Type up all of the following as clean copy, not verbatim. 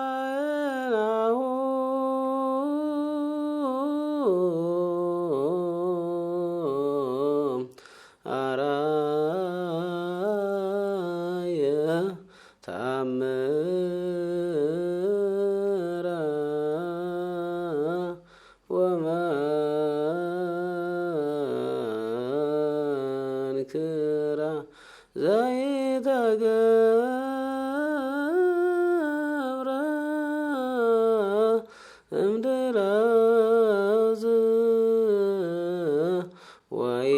እሞሳናሁ አራየ ታምራ ወመንክራ ዘይተገ እምድረዝ ወይ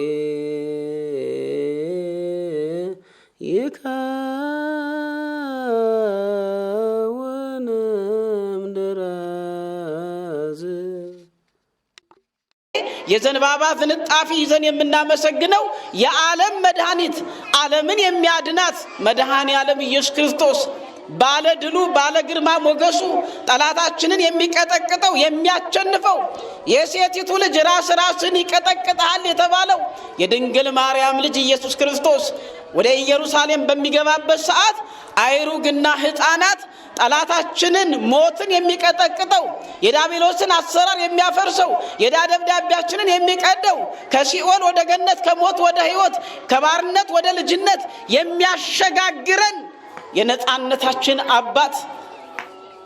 ይከውን እምድረዝ የዘንባባ ዝንጣፊ ይዘን የምናመሰግነው የዓለም መድኃኒት ዓለምን የሚያድናት መድኃኔ ዓለም ኢየሱስ ክርስቶስ ባለ ድሉ ባለ ግርማ ሞገሱ ጠላታችንን የሚቀጠቅጠው የሚያቸንፈው የሴቲቱ ልጅ ራስን ይቀጠቅጣል የተባለው የድንግል ማርያም ልጅ ኢየሱስ ክርስቶስ ወደ ኢየሩሳሌም በሚገባበት ሰዓት አይሩግና ሕፃናት ጠላታችንን ሞትን የሚቀጠቅጠው የዳቢሎስን አሰራር የሚያፈርሰው የዕዳ ደብዳቤያችንን የሚቀደው ከሲኦል ወደ ገነት ከሞት ወደ ሕይወት ከባርነት ወደ ልጅነት የሚያሸጋግረን የነጻነታችን አባት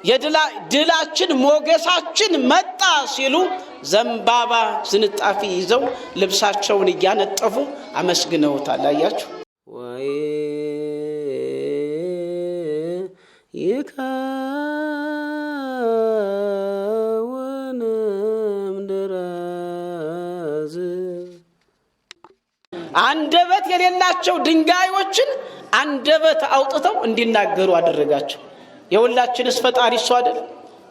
የድላችን ሞገሳችን መጣ ሲሉ ዘንባባ ዝንጣፊ ይዘው ልብሳቸውን እያነጠፉ አመስግነውታል። አያችሁ ወይ ይከውን እምድረዝ አንደበት የሌላቸው ድንጋዮችን አንደበት አውጥተው እንዲናገሩ አደረጋቸው። የሁላችንስ ፈጣሪ እሱ አይደል?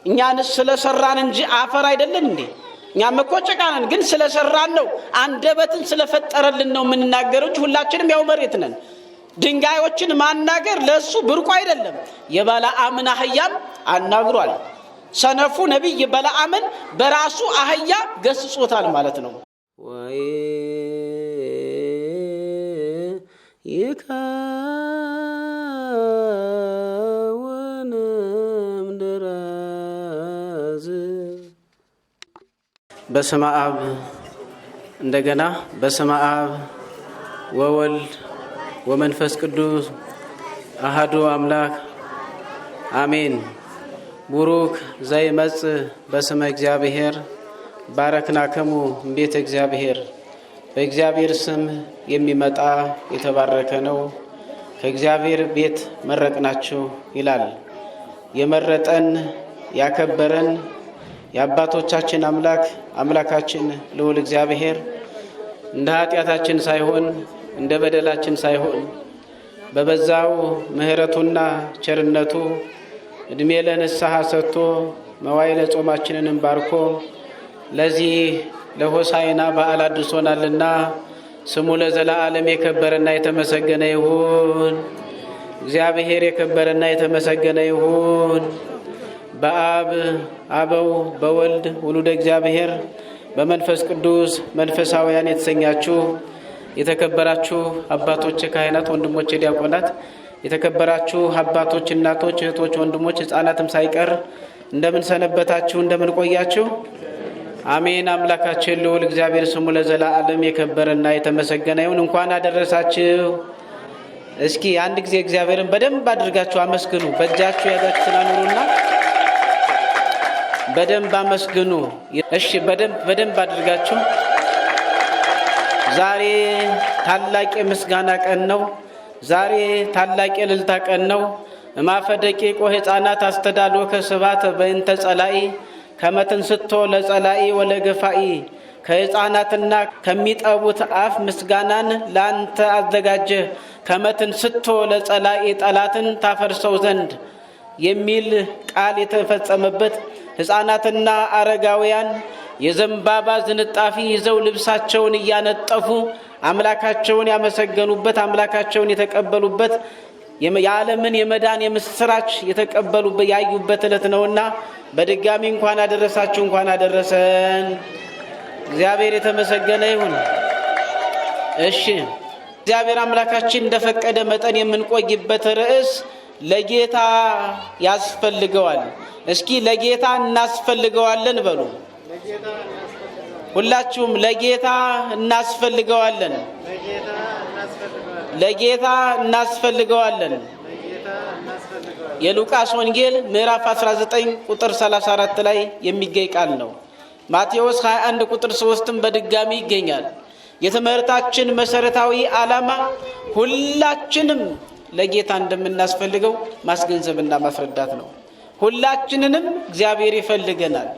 እኛንስ ስለሰራን እንጂ አፈር አይደለን እንዴ? እኛም እኮ ጭቃ ነን፣ ግን ስለሰራን ነው። አንደበትን ስለፈጠረልን ነው የምንናገረው እንጂ ሁላችንም ያው መሬት ነን። ድንጋዮችን ማናገር ለሱ ብርቁ አይደለም። የበለዓምን አህያም አናግሯል። ሰነፉ ነቢይ በለዓምን በራሱ አህያ ገስጾታል ማለት ነው። ወይ ይከውን እምድረዝ በስመ አብ እንደገና በስመ አብ ወወልድ ወመንፈስ ቅዱስ አሐዱ አምላክ አሜን። ቡሩክ ዘይመጽእ በስመ እግዚአብሔር ባረክናክሙ እምቤተ እግዚአብሔር። በእግዚአብሔር ስም የሚመጣ የተባረከ ነው። ከእግዚአብሔር ቤት መረቅናችሁ ይላል። የመረጠን ያከበረን የአባቶቻችን አምላክ አምላካችን ልዑል እግዚአብሔር እንደ ኃጢአታችን ሳይሆን እንደ በደላችን ሳይሆን በበዛው ምሕረቱና ቸርነቱ ዕድሜ ለንስሐ ሰጥቶ መዋዕለ ጾማችንንም ባርኮ ለዚህ ለሆሳዕና በዓል አድርሶናልና ስሙ ለዘላለም የከበረና የተመሰገነ ይሁን። እግዚአብሔር የከበረና የተመሰገነ ይሁን። በአብ አበው በወልድ ውሉደ እግዚአብሔር በመንፈስ ቅዱስ መንፈሳውያን የተሰኛችሁ የተከበራችሁ አባቶች ካህናት፣ ወንድሞች ዲያቆናት፣ የተከበራችሁ አባቶች፣ እናቶች፣ እህቶች፣ ወንድሞች ሕፃናትም ሳይቀር እንደምን ሰነበታችሁ? እንደምን ቆያችሁ? አሜን። አምላካችን ልዑል እግዚአብሔር ስሙ ለዘላለም የከበረና የተመሰገነ ይሁን። እንኳን አደረሳችሁ። እስኪ አንድ ጊዜ እግዚአብሔርን በደንብ አድርጋችሁ አመስግኑ። በእጃችሁ ያዛችሁትን አኑሩና በደንብ አመስግኑ። እሺ፣ በደንብ አድርጋችሁ። ዛሬ ታላቅ የምስጋና ቀን ነው። ዛሬ ታላቅ የእልልታ ቀን ነው። እማፈ ደቂቆ ሕፃናት አስተዳሎከ ስብሐተ በእንተ ጸላኢ ከመትንስቶ ለጸላኢ ወለገፋኢ። ከሕፃናትና ከሚጠቡት አፍ ምስጋናን ለአንተ አዘጋጀ ከመትንስቶ ለጸላኢ ጠላትን ታፈርሰው ዘንድ የሚል ቃል የተፈጸመበት ሕፃናትና አረጋውያን የዘንባባ ዝንጣፊ ይዘው ልብሳቸውን እያነጠፉ አምላካቸውን ያመሰገኑበት አምላካቸውን የተቀበሉበት የዓለምን የመዳን የምስራች የተቀበሉበት ያዩበት ዕለት ነውና በድጋሚ እንኳን አደረሳችሁ፣ እንኳን አደረሰን። እግዚአብሔር የተመሰገነ ይሁን። እሺ፣ እግዚአብሔር አምላካችን እንደፈቀደ መጠን የምንቆይበት ርዕስ ለጌታ ያስፈልገዋል። እስኪ ለጌታ እናስፈልገዋለን በሉ። ሁላችሁም ለጌታ እናስፈልገዋለን፣ ለጌታ እናስፈልገዋለን። የሉቃስ ወንጌል ምዕራፍ 19 ቁጥር 34 ላይ የሚገኝ ቃል ነው። ማቴዎስ 21 ቁጥር 3ም በድጋሚ ይገኛል። የትምህርታችን መሰረታዊ ዓላማ ሁላችንም ለጌታ እንደምናስፈልገው ማስገንዘብና ማስረዳት ነው። ሁላችንንም እግዚአብሔር ይፈልገናል።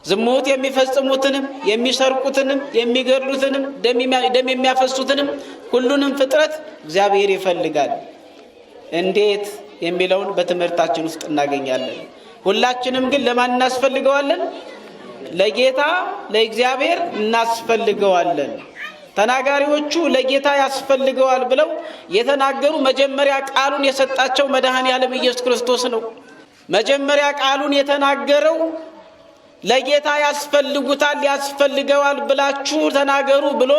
ዝሙት የሚፈጽሙትንም፣ የሚሰርቁትንም፣ የሚገድሉትንም፣ ደም የሚያፈሱትንም ሁሉንም ፍጥረት እግዚአብሔር ይፈልጋል። እንዴት የሚለውን በትምህርታችን ውስጥ እናገኛለን። ሁላችንም ግን ለማን እናስፈልገዋለን? ለጌታ ለእግዚአብሔር እናስፈልገዋለን። ተናጋሪዎቹ ለጌታ ያስፈልገዋል ብለው የተናገሩ መጀመሪያ ቃሉን የሰጣቸው መድኃኔዓለም ኢየሱስ ክርስቶስ ነው። መጀመሪያ ቃሉን የተናገረው ለጌታ ያስፈልጉታል፣ ያስፈልገዋል ብላችሁ ተናገሩ ብሎ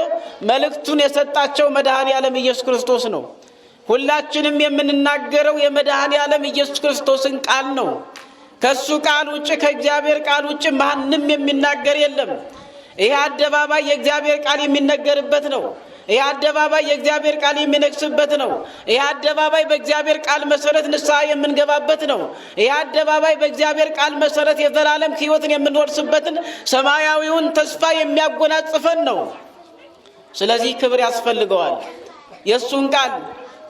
መልእክቱን የሰጣቸው መድኃኔዓለም ኢየሱስ ክርስቶስ ነው። ሁላችንም የምንናገረው የመድኃኔዓለም ኢየሱስ ክርስቶስን ቃል ነው። ከሱ ቃል ውጭ ከእግዚአብሔር ቃል ውጭ ማንም የሚናገር የለም። ይሄ አደባባይ የእግዚአብሔር ቃል የሚነገርበት ነው። ይሄ አደባባይ የእግዚአብሔር ቃል የሚነግስበት ነው። ይሄ አደባባይ በእግዚአብሔር ቃል መሰረት ንስሐ የምንገባበት ነው። ይሄ አደባባይ በእግዚአብሔር ቃል መሰረት የዘላለም ሕይወትን የምንወርስበትን ሰማያዊውን ተስፋ የሚያጎናጽፈን ነው። ስለዚህ ክብር ያስፈልገዋል። የሱን ቃል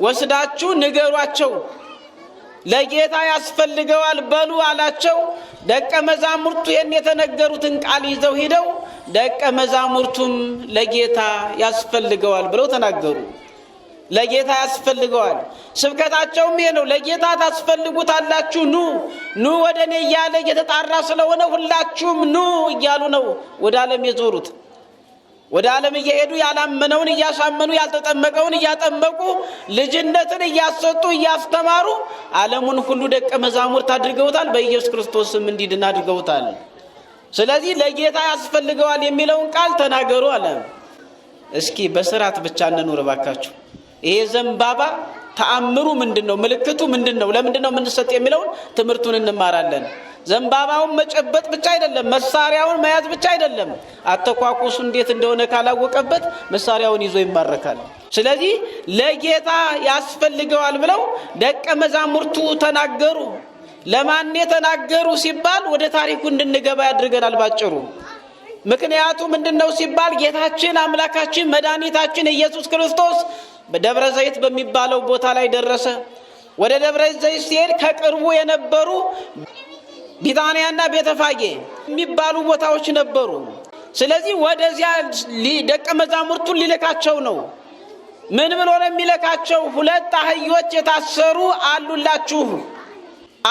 ወስዳችሁ ንገሯቸው፣ ለጌታ ያስፈልገዋል በሉ አላቸው። ደቀ መዛሙርቱ ይህን የተነገሩትን ቃል ይዘው ሂደው ደቀ መዛሙርቱም ለጌታ ያስፈልገዋል ብለው ተናገሩ። ለጌታ ያስፈልገዋል። ስብከታቸውም ይሄ ነው። ለጌታ ታስፈልጉታላችሁ፣ ኑ ወደ እኔ እያለ እየተጣራ ስለሆነ ሁላችሁም ኑ እያሉ ነው ወደ ዓለም የዞሩት። ወደ ዓለም እየሄዱ ያላመነውን እያሳመኑ ያልተጠመቀውን እያጠመቁ ልጅነትን እያሰጡ እያስተማሩ ዓለሙን ሁሉ ደቀ መዛሙርት አድርገውታል። በኢየሱስ ክርስቶስም እንዲድን አድርገውታል። ስለዚህ ለጌታ ያስፈልገዋል የሚለውን ቃል ተናገሩ አለ። እስኪ በስርዓት ብቻ እንኑር ባካችሁ። ይሄ ዘንባባ ተአምሩ ምንድነው? ምልክቱ ምንድነው? ለምንድነው የምንሰጥ የሚለውን ትምህርቱን እንማራለን። ዘንባባውን መጨበጥ ብቻ አይደለም፣ መሳሪያውን መያዝ ብቻ አይደለም። አተኳኩሱ እንዴት እንደሆነ ካላወቀበት መሳሪያውን ይዞ ይማረካል። ስለዚህ ለጌታ ያስፈልገዋል ብለው ደቀ መዛሙርቱ ተናገሩ። ለማን ተናገሩ ሲባል ወደ ታሪኩ እንድንገባ ያድርገናል ባጭሩ። ምክንያቱ ምንድነው ሲባል ጌታችን አምላካችን መድኃኒታችን ኢየሱስ ክርስቶስ በደብረ ዘይት በሚባለው ቦታ ላይ ደረሰ። ወደ ደብረ ዘይት ሲሄድ ከቅርቡ የነበሩ ቢታንያና ቤተፋጌ የሚባሉ ቦታዎች ነበሩ። ስለዚህ ወደዚያ ደቀ መዛሙርቱን ሊልካቸው ነው። ምን ብሎ ነው የሚልካቸው? 2 አህዮች የታሰሩ አሉላችሁ፣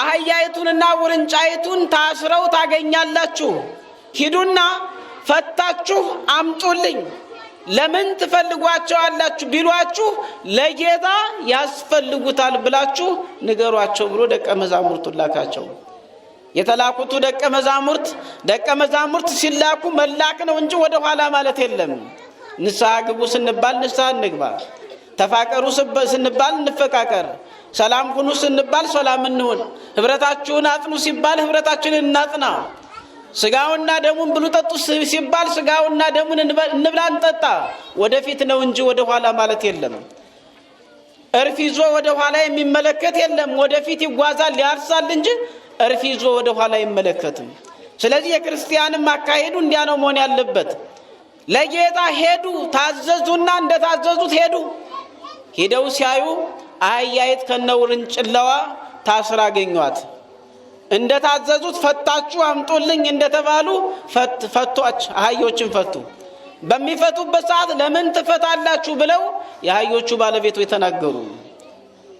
አህያይቱንና ውርንጫይቱን ታስረው ታገኛላችሁ። ሂዱና ፈታችሁ አምጡልኝ። ለምን ትፈልጓቸዋላችሁ ቢሏችሁ ለጌታ ያስፈልጉታል ብላችሁ ንገሯቸው ብሎ ደቀ መዛሙርቱን ላካቸው። የተላኩት ደቀ መዛሙርት ሲላኩ መላክ ነው እንጂ ወደ ኋላ ማለት የለም። ንስሐ ግቡ ስንባል ንስሐ እንግባ፣ ተፋቀሩ ስንባል እንፈቃቀር፣ ሰላም ሁኑ ስንባል ሰላም እንሁን፣ ህብረታችሁን አጽኑ ሲባል ህብረታችንን እናጽና፣ ስጋውና ደሙን ብሉ ጠጡ ሲባል ስጋውና ደሙን እንብላ እንጠጣ። ወደፊት ነው እንጂ ወደ ኋላ ማለት የለም። እርፍ ይዞ ወደ ኋላ የሚመለከት የለም። ወደፊት ይጓዛል ያርሳል እንጂ እርፍ ይዞ ወደ ኋላ አይመለከትም። ስለዚህ የክርስቲያንም አካሄዱ እንዲያ ነው መሆን ያለበት። ለጌታ ሄዱ፣ ታዘዙና እንደታዘዙት ሄዱ። ሄደው ሲያዩ አህያይት ከነውርንጭላዋ ታስራ አገኟት። እንደታዘዙት ፈታችሁ አምጡልኝ እንደተባሉ ፈቷች፣ አህዮችን ፈቱ። በሚፈቱበት ሰዓት ለምን ትፈታላችሁ ብለው የአህዮቹ ባለቤቶች ተናገሩ።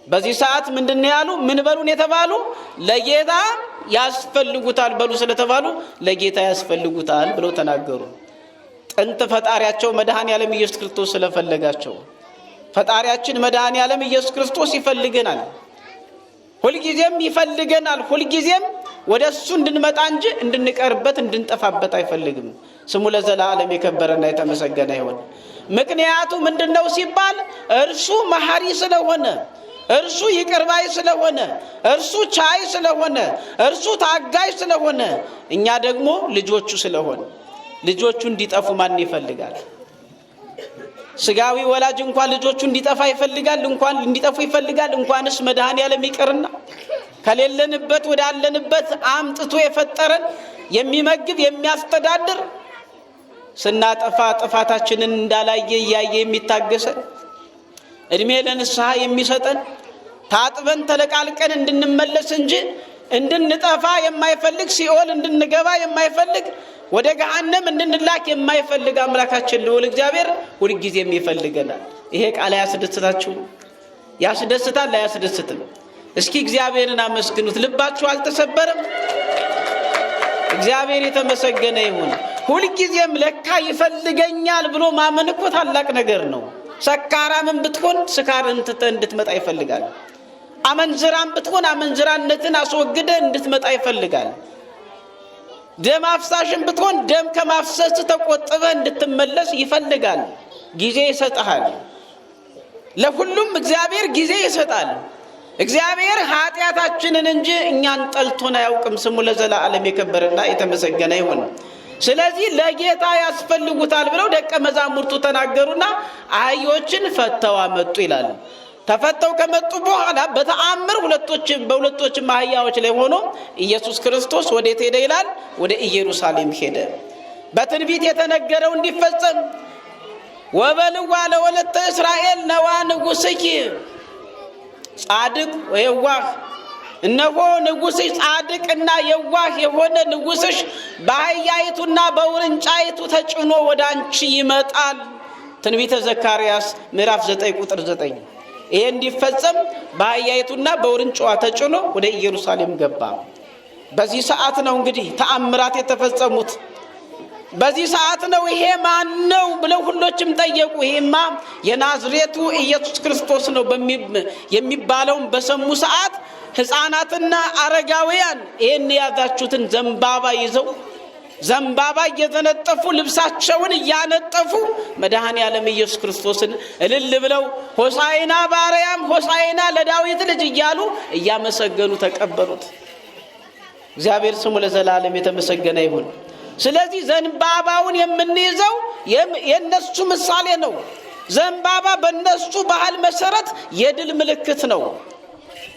በዚህ ሰዓት ምንድነው ያሉ? ምን በሉን የተባሉ? ለጌታ ያስፈልጉታል በሉ ስለተባሉ ለጌታ ያስፈልጉታል ብለው ተናገሩ። ጥንት ፈጣሪያቸው መድኃኔዓለም ኢየሱስ ክርስቶስ ስለፈለጋቸው። ፈጣሪያችን መድኃኔዓለም ኢየሱስ ክርስቶስ ይፈልገናል፣ ሁልጊዜም ይፈልገናል። ሁልጊዜም ወደሱ እንድንመጣ እንጂ እንድንቀርበት እንድንጠፋበት አይፈልግም። ስሙ ለዘላለም የከበረና የተመሰገነ ይሁን። ምክንያቱ ምንድነው ሲባል እርሱ መሐሪ ስለሆነ እርሱ ይቅርባይ ስለሆነ፣ እርሱ ቻይ ስለሆነ፣ እርሱ ታጋይ ስለሆነ፣ እኛ ደግሞ ልጆቹ ስለሆነ ልጆቹ እንዲጠፉ ማን ይፈልጋል? ስጋዊ ወላጅ እንኳን ልጆቹ እንዲጠፋ ይፈልጋል፣ እንኳን እንዲጠፉ ይፈልጋል። እንኳንስ መድኃኔዓለም ይቅርና ከሌለንበት ወዳለንበት አምጥቶ የፈጠረን የሚመግብ የሚያስተዳድር ስናጠፋ ጥፋታችንን እንዳላየ እያየ የሚታገሰን እድሜ ለንስሐ የሚሰጠን ታጥበን ተለቃልቀን እንድንመለስ እንጂ እንድንጠፋ የማይፈልግ ሲኦል እንድንገባ የማይፈልግ ወደ ገሃነም እንድንላክ የማይፈልግ አምላካችን ልዑል እግዚአብሔር ሁልጊዜም ይፈልገናል። ይሄ ቃል ያስደስታችሁ? ያስደስታል? አያስደስትም? እስኪ እግዚአብሔርን አመስግኑት። ልባችሁ አልተሰበረም? እግዚአብሔር የተመሰገነ ይሁን። ሁልጊዜም ለካ ይፈልገኛል ብሎ ማመን እኮ ታላቅ ነገር ነው። ሰካራምን ብትሆን ስካርን ትተህ እንድትመጣ ይፈልጋል። አመንዝራን ብትሆን አመንዝራነትን አስወግደ እንድትመጣ ይፈልጋል። ደም አፍሳሽን ብትሆን ደም ከማፍሰስ ተቆጥበ እንድትመለስ ይፈልጋል። ጊዜ ይሰጣል። ለሁሉም እግዚአብሔር ጊዜ ይሰጣል። እግዚአብሔር ኃጢአታችንን እንጂ እኛን ጠልቶን አያውቅም። ስሙ ለዘላለም የከበረና የተመሰገነ ይሁን። ስለዚህ ለጌታ ያስፈልጉታል ብለው ደቀ መዛሙርቱ ተናገሩና አህዮችን ፈተው አመጡ ይላል። ተፈተው ከመጡ በኋላ በተአምር በሁለቶችም አህያዎች ላይ ሆኖ ኢየሱስ ክርስቶስ ወዴት ሄደ ይላል? ወደ ኢየሩሳሌም ሄደ። በትንቢት የተነገረው እንዲፈጸም ወበልዋ ለወለተ እስራኤል ነዋ ንጉሥኪ ጻድቅ ወየዋህ፣ እነሆ ንጉሥሽ ጻድቅና የዋህ የሆነ ንጉሥሽ በአህያይቱና በውርንጫይቱ ተጭኖ ወደ አንቺ ይመጣል። ትንቢተ ዘካርያስ ምዕራፍ 9 ቁጥር 9። ይሄ እንዲፈጸም በአህያይቱና በውርንጫዋ ተጭኖ ወደ ኢየሩሳሌም ገባ። በዚህ ሰዓት ነው እንግዲህ ተአምራት የተፈጸሙት። በዚህ ሰዓት ነው ይሄ ማን ነው ብለው ሁሎችም ጠየቁ። ይሄማ የናዝሬቱ ኢየሱስ ክርስቶስ ነው የሚባለውን በሰሙ ሰዓት ሕፃናትና አረጋውያን ይሄን ያዛችሁትን ዘንባባ ይዘው ዘንባባ እየተነጠፉ ልብሳቸውን እያነጠፉ መድኃኔዓለም ኢየሱስ ክርስቶስን እልል ብለው ሆሳዕና በአርያም ሆሳዕና ለዳዊት ልጅ እያሉ እያመሰገኑ ተቀበሉት። እግዚአብሔር ስሙ ለዘላለም የተመሰገነ ይሁን። ስለዚህ ዘንባባውን የምንይዘው የነሱ ምሳሌ ነው። ዘንባባ በነሱ ባህል መሰረት የድል ምልክት ነው፣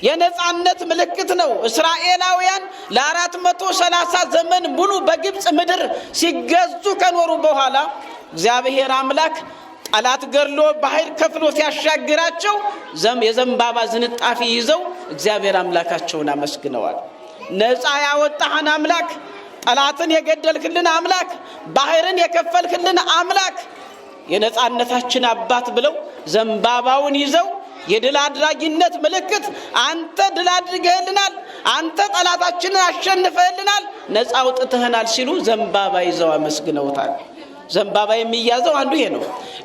የነጻነት ምልክት ነው። እስራኤላውያን ለ430 ዘመን ሙሉ በግብፅ ምድር ሲገዙ ከኖሩ በኋላ እግዚአብሔር አምላክ ጠላት ገድሎ ባህር ከፍሎ ሲያሻግራቸው የዘንባባ ዝንጣፊ ይዘው እግዚአብሔር አምላካቸውን አመስግነዋል። ነፃ ያወጣህን አምላክ፣ ጠላትን የገደልክልን አምላክ፣ ባህርን የከፈልክልን አምላክ፣ የነጻነታችን አባት ብለው ዘንባባውን ይዘው የድል አድራጊነት ምልክት አንተ ድል አድርገህልናል፣ አንተ ጠላታችንን አሸንፈህልናል፣ ነፃ አውጥተህናል ሲሉ ዘንባባ ይዘው አመስግነውታል። ዘንባባ የሚያዘው አንዱ ይሄ ነው።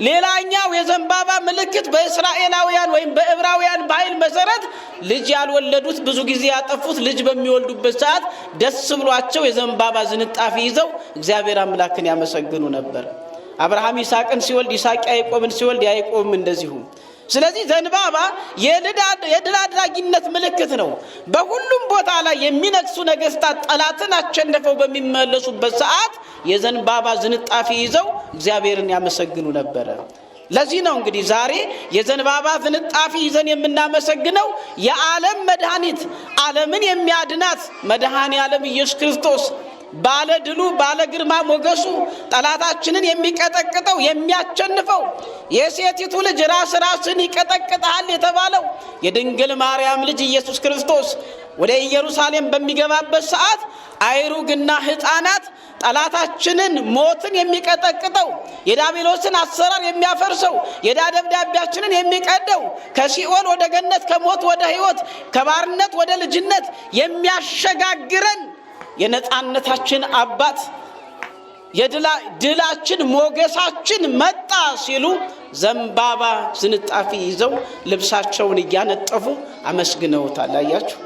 ሌላኛው የዘንባባ ምልክት በእስራኤላውያን ወይም በዕብራውያን ባህል መሰረት ልጅ ያልወለዱት ብዙ ጊዜ ያጠፉት ልጅ በሚወልዱበት ሰዓት ደስ ብሏቸው የዘንባባ ዝንጣፊ ይዘው እግዚአብሔር አምላክን ያመሰግኑ ነበር። አብርሃም ይስሐቅን ሲወልድ ይስሐቅ ያዕቆብን ሲወልድ ያዕቆብም እንደዚሁ። ስለዚህ ዘንባባ የድል አድራጊነት ምልክት ነው። በሁሉም ቦታ ላይ የሚነግሱ ነገስታት ጠላትን አሸንፈው በሚመለሱበት ሰዓት የዘንባባ ዝንጣፊ ይዘው እግዚአብሔርን ያመሰግኑ ነበረ። ለዚህ ነው እንግዲህ ዛሬ የዘንባባ ዝንጣፊ ይዘን የምናመሰግነው የዓለም መድኃኒት፣ ዓለምን የሚያድናት መድኃኔዓለም ኢየሱስ ክርስቶስ ባለ ድሉ ባለ ግርማ ሞገሱ ጠላታችንን የሚቀጠቅጠው የሚያቸንፈው የሴቲቱ ልጅ ራስን ይቀጠቅጣል የተባለው የድንግል ማርያም ልጅ ኢየሱስ ክርስቶስ ወደ ኢየሩሳሌም በሚገባበት ሰዓት አይሩግና ሕፃናት ጠላታችንን ሞትን የሚቀጠቅጠው የዲያብሎስን አሰራር የሚያፈርሰው የዕዳ ደብዳቤያችንን የሚቀደው ከሲኦል ወደ ገነት ከሞት ወደ ሕይወት ከባርነት ወደ ልጅነት የሚያሸጋግረን የነጻነታችን አባት የድላችን ሞገሳችን መጣ ሲሉ ዘንባባ ዝንጣፊ ይዘው ልብሳቸውን እያነጠፉ አመስግነውታል። አያችሁ፣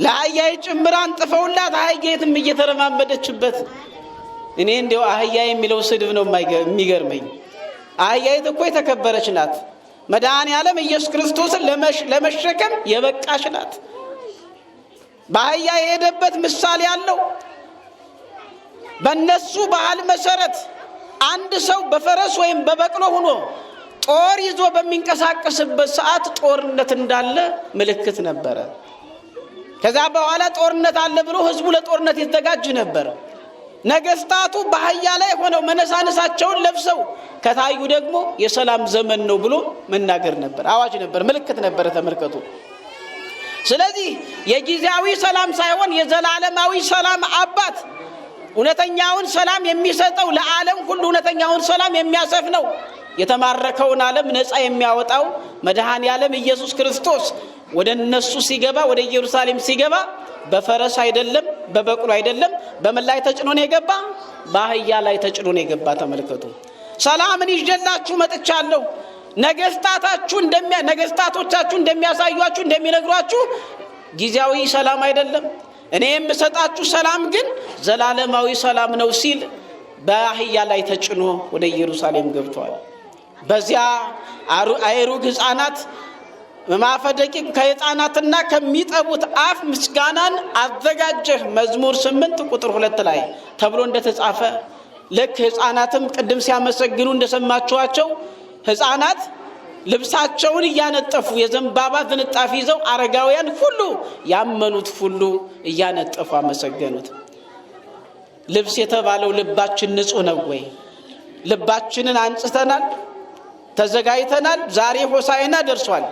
ለአህያይ ጭምር አንጥፈውላት አህያይትም እየተረማመደችበት። እኔ እንዲያው አህያ የሚለው ስድብ ነው የሚገርመኝ። አህያይት እኮ የተከበረች ናት። መድኃኔዓለም ኢየሱስ ክርስቶስን ለመሸከም የበቃች ናት። በአህያ የሄደበት ምሳሌ አለው። በእነሱ ባህል መሰረት አንድ ሰው በፈረስ ወይም በበቅሎ ሆኖ ጦር ይዞ በሚንቀሳቀስበት ሰዓት ጦርነት እንዳለ ምልክት ነበረ። ከዛ በኋላ ጦርነት አለ ብሎ ህዝቡ ለጦርነት ይዘጋጅ ነበር። ነገስታቱ በአህያ ላይ ሆነው መነሳነሳቸውን ለብሰው ከታዩ ደግሞ የሰላም ዘመን ነው ብሎ መናገር ነበር፣ አዋጅ ነበር፣ ምልክት ነበር። ተመልከቱ። ስለዚህ የጊዜያዊ ሰላም ሳይሆን የዘላለማዊ ሰላም አባት እውነተኛውን ሰላም የሚሰጠው ለዓለም ሁሉ እውነተኛውን ሰላም የሚያሰፍነው የተማረከውን ዓለም ነፃ የሚያወጣው መድኃኔዓለም ኢየሱስ ክርስቶስ ወደ እነሱ ሲገባ ወደ ኢየሩሳሌም ሲገባ በፈረስ አይደለም፣ በበቅሎ አይደለም። በምን ላይ ተጭኖ ነው የገባ? በአህያ ላይ ተጭኖ ነው የገባ። ተመልከቱ። ሰላምን ይዤላችሁ መጥቻለሁ። ነገስታቶቻችሁ እንደሚያሳዩአችሁ እንደሚነግሯችሁ ጊዜያዊ ሰላም አይደለም፣ እኔ የምሰጣችሁ ሰላም ግን ዘላለማዊ ሰላም ነው ሲል በአህያ ላይ ተጭኖ ወደ ኢየሩሳሌም ገብቷል። በዚያ አይሩግ ሕፃናት ማፈደቂቅ ከሕፃናትና ከሚጠቡት አፍ ምስጋናን አዘጋጀህ መዝሙር 8 ቁጥር 2 ላይ ተብሎ እንደተጻፈ ልክ ሕፃናትም ቅድም ሲያመሰግኑ እንደሰማችኋቸው ሕፃናት ልብሳቸውን እያነጠፉ የዘንባባ ዝንጣፊ ይዘው አረጋውያን ሁሉ ያመኑት ሁሉ እያነጠፉ አመሰገኑት። ልብስ የተባለው ልባችን ንጹህ ነው ወይ? ልባችንን አንጽተናል? ተዘጋጅተናል? ዛሬ ሆሳዕና ደርሷል።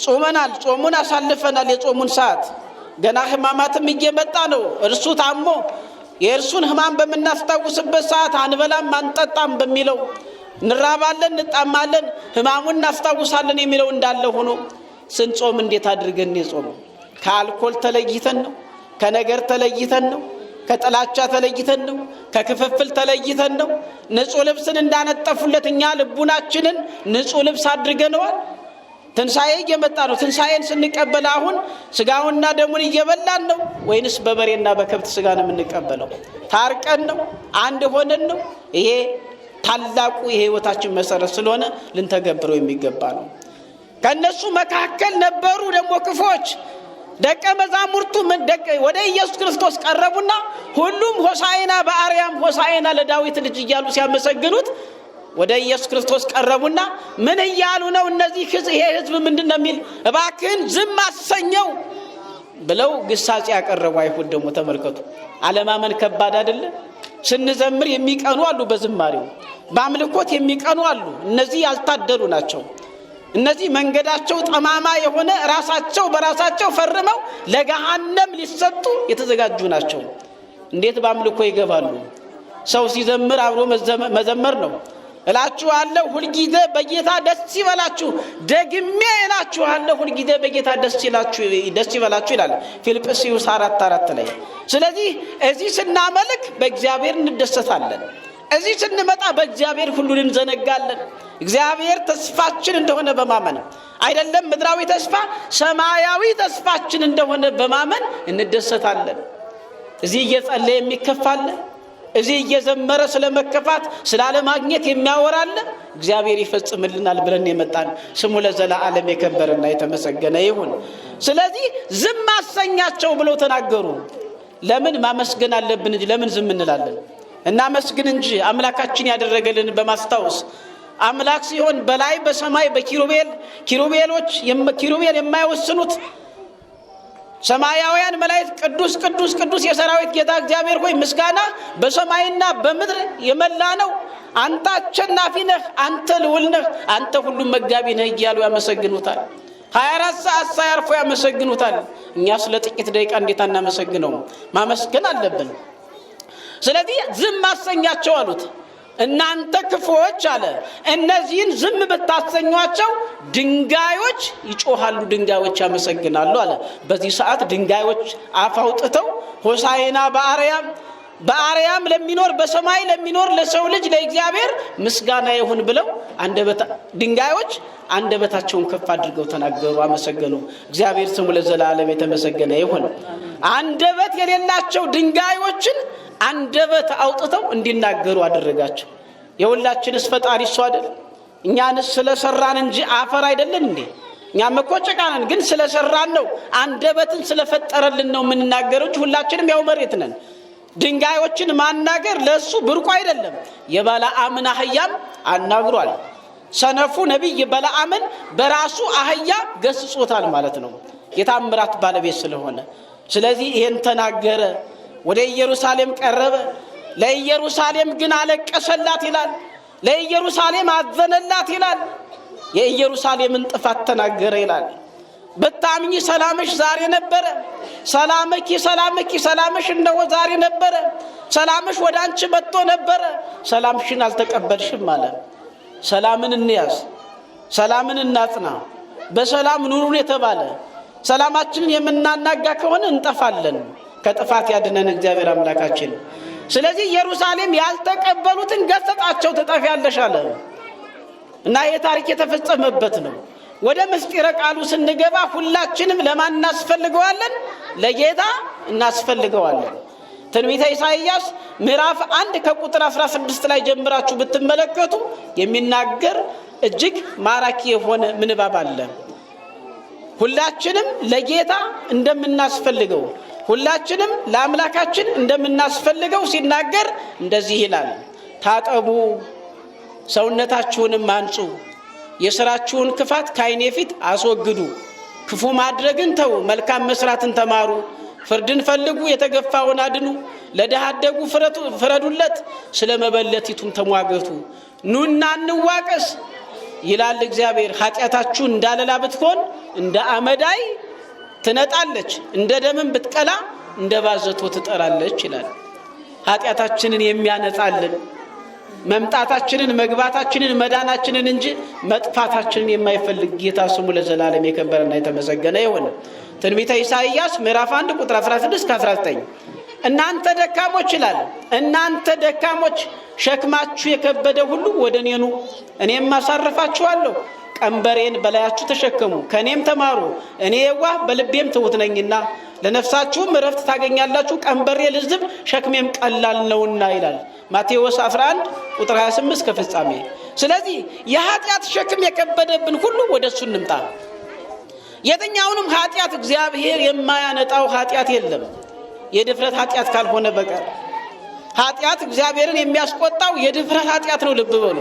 ጾመናል፣ ጾሙን አሳልፈናል። የጾሙን ሰዓት ገና ህማማትም እየመጣ ነው። እርሱ ታሞ የእርሱን ህማም በምናስታውስበት ሰዓት አንበላም አንጠጣም በሚለው እንራባለን እንጣማለን ህማሙን እናስታውሳለን የሚለው እንዳለ ሆኖ ስንጾም እንዴት አድርገን የጾም? ከአልኮል ተለይተን ነው? ከነገር ተለይተን ነው? ከጥላቻ ተለይተን ነው? ከክፍፍል ተለይተን ነው? ንጹህ ልብስን እንዳነጠፉለት እኛ ልቡናችንን ንጹህ ልብስ አድርገነዋል? ትንሣኤ እየመጣ ነው። ትንሣኤን ስንቀበል አሁን ስጋውንና ደሙን እየበላን ነው ወይንስ በበሬና በከብት ስጋ ነው የምንቀበለው? ታርቀን ነው? አንድ ሆነን ነው? ይሄ ታላቁ የህይወታችን መሰረት ስለሆነ ልንተገብረው የሚገባ ነው። ከነሱ መካከል ነበሩ ደግሞ ክፎች። ደቀ መዛሙርቱ ወደ ኢየሱስ ክርስቶስ ቀረቡና ሁሉም ሆሳዕና በአርያም ሆሳዕና ለዳዊት ልጅ እያሉ ሲያመሰግኑት ወደ ኢየሱስ ክርስቶስ ቀረቡና ምን እያሉ ነው እነዚህ ይሄ ህዝብ ምንድነው የሚል? እባክህን ዝም አሰኘው ብለው ግሳጼ ያቀረቡ አይሁድ ደግሞ ተመልከቱ። አለማመን ከባድ አይደለ? ስንዘምር የሚቀኑ አሉ፣ በዝማሬው በአምልኮት የሚቀኑ አሉ። እነዚህ ያልታደሉ ናቸው። እነዚህ መንገዳቸው ጠማማ የሆነ ራሳቸው በራሳቸው ፈርመው ለገሃነም ሊሰጡ የተዘጋጁ ናቸው። እንዴት በአምልኮ ይገባሉ? ሰው ሲዘምር አብሮ መዘመር ነው። እላችኋለሁ ሁልጊዜ በጌታ ደስ ይበላችሁ፣ ደግሜ እላችኋለሁ ሁልጊዜ በጌታ ደስ ይበላችሁ ይላል ፊልጵስዩስ 4:4 ላይ። ስለዚህ እዚህ ስናመልክ በእግዚአብሔር እንደሰታለን። እዚህ ስንመጣ በእግዚአብሔር ሁሉን እንዘነጋለን። እግዚአብሔር ተስፋችን እንደሆነ በማመን አይደለም ምድራዊ ተስፋ ሰማያዊ ተስፋችን እንደሆነ በማመን እንደሰታለን። እዚህ እየጸለየ የሚከፋል፣ እዚህ እየዘመረ ስለመከፋት ስላለማግኘት የሚያወራል እግዚአብሔር ይፈጽምልናል ብለን የመጣን ስሙ ለዘላለም የከበረና የተመሰገነ ይሁን። ስለዚህ ዝም አሰኛቸው ብለው ተናገሩ። ለምን ማመስገን አለብን እንጂ ለምን ዝም እንላለን? እናመስግን እንጂ አምላካችን ያደረገልን በማስታወስ አምላክ ሲሆን በላይ በሰማይ ኪሩቤል የማይወስኑት ሰማያውያን መላእክት ቅዱስ ቅዱስ ቅዱስ የሰራዊት ጌታ እግዚአብሔር ሆይ ምስጋና በሰማይና በምድር የመላ ነው፣ አንተ አሸናፊ ነህ፣ አንተ ልዑል ነህ፣ አንተ ሁሉም መጋቢ ነህ እያሉ ያመሰግኑታል። 24 ሰዓት ሳያርፉ ያመሰግኑታል። እኛ ስለ ጥቂት ደቂቃ እንዴት አናመሰግነው? ማመስገን አለብን። ስለዚህ ዝም አሰኛቸው አሉት። እናንተ ክፉዎች አለ እነዚህን ዝም ብታሰኟቸው ድንጋዮች ይጮሃሉ፣ ድንጋዮች ያመሰግናሉ አለ። በዚህ ሰዓት ድንጋዮች አፍ አውጥተው ሆሳዕና በአርያም ለሚኖር በሰማይ ለሚኖር ለሰው ልጅ ለእግዚአብሔር ምስጋና ይሁን ብለው ድንጋዮች አንደበታቸውን ከፍ አድርገው ተናገሩ፣ አመሰገኑ። እግዚአብሔር ስሙ ለዘላለም የተመሰገነ ይሁን። አንደበት የሌላቸው ድንጋዮችን አንደበት አውጥተው እንዲናገሩ አደረጋቸው። የሁላችንስ ፈጣሪ እሱ አይደል? እኛንስ ስለሰራን እንጂ አፈር አይደለን እንዴ? እኛም እኮ ጭቃ ነን፣ ግን ስለሰራን ነው። አንደበትን ስለፈጠረልን ነው የምንናገረው እንጂ ሁላችንም ያው መሬት ነን። ድንጋዮችን ማናገር ለሱ ብርቁ አይደለም። የበለዓምን አህያም አናግሯል። ሰነፉ ነቢይ በለዓምን በራሱ አህያ ገስጾታል ማለት ነው፣ የታምራት ባለቤት ስለሆነ። ስለዚህ ይሄን ተናገረ። ወደ ኢየሩሳሌም ቀረበ። ለኢየሩሳሌም ግን አለቀሰላት ይላል። ለኢየሩሳሌም አዘነላት ይላል። የኢየሩሳሌምን ጥፋት ተናገረ ይላል። ብታምኚ ሰላምሽ ዛሬ ነበረ። ሰላምኪ ሰላምኪ፣ ሰላምሽ እነሆ ዛሬ ነበረ። ሰላምሽ ወደ አንቺ መጥቶ ነበረ፣ ሰላምሽን አልተቀበልሽም አለ። ሰላምን እንያዝ፣ ሰላምን እናጽና። በሰላም ኑሩን የተባለ ሰላማችንን የምናናጋ ከሆነ እንጠፋለን። ከጥፋት ያድነን እግዚአብሔር አምላካችን። ስለዚህ ኢየሩሳሌም ያልተቀበሉትን ገሰጣቸው፣ ትጠፊያለሽ አለ እና ይህ ታሪክ የተፈጸመበት ነው። ወደ ምስጢረ ቃሉ ስንገባ ሁላችንም ለማን እናስፈልገዋለን? ለጌታ እናስፈልገዋለን። ትንቢተ ኢሳይያስ ምዕራፍ 1 ከቁጥር 16 ላይ ጀምራችሁ ብትመለከቱ የሚናገር እጅግ ማራኪ የሆነ ምንባብ አለ። ሁላችንም ለጌታ እንደምናስፈልገው፣ ሁላችንም ለአምላካችን እንደምናስፈልገው ሲናገር እንደዚህ ይላል። ታጠቡ፣ ሰውነታችሁንም አንጹ፣ የሥራችሁን ክፋት ከዓይኔ ፊት አስወግዱ። ክፉ ማድረግን ተው፣ መልካም መስራትን ተማሩ። ፍርድን ፈልጉ፣ የተገፋውን አድኑ። ለድሃ አደጉ ፍረዱለት፣ ስለ መበለቲቱም ተሟገቱ። ኑና እንዋቀስ ይላል እግዚአብሔር። ኃጢአታችሁ እንዳለላ ብትሆን እንደ አመዳይ ትነጣለች፣ እንደ ደምም ብትቀላ እንደ ባዘቶ ትጠራለች ይላል። ኃጢአታችንን የሚያነጻልን መምጣታችንን መግባታችንን መዳናችንን እንጂ መጥፋታችንን የማይፈልግ ጌታ ስሙ ለዘላለም የከበረና የተመሰገነ ይሁን። ትንቢተ ኢሳይያስ ምዕራፍ 1 ቁጥር 16-19 እናንተ ደካሞች ይላል፣ እናንተ ደካሞች ሸክማችሁ የከበደ ሁሉ ወደ እኔ ኑ፣ እኔም አሳርፋችኋለሁ። ቀንበሬን በላያችሁ ተሸከሙ፣ ከእኔም ተማሩ፣ እኔ የዋህ በልቤም ትሑት ነኝና ለነፍሳችሁም እረፍት ታገኛላችሁ። ቀንበሬ ልዝብ ሸክሜም ቀላል ነውና ይላል ማቴዎስ 11 ቁጥር 28 ከፍጻሜ። ስለዚህ የኃጢአት ሸክም የከበደብን ሁሉ ወደ እሱ እንምጣ። የትኛውንም ኃጢአት እግዚአብሔር የማያነጣው ኃጢአት የለም የድፍረት ኃጢአት ካልሆነ በቀር። ኃጢአት እግዚአብሔርን የሚያስቆጣው የድፍረት ኃጢአት ነው። ልብ በሉ።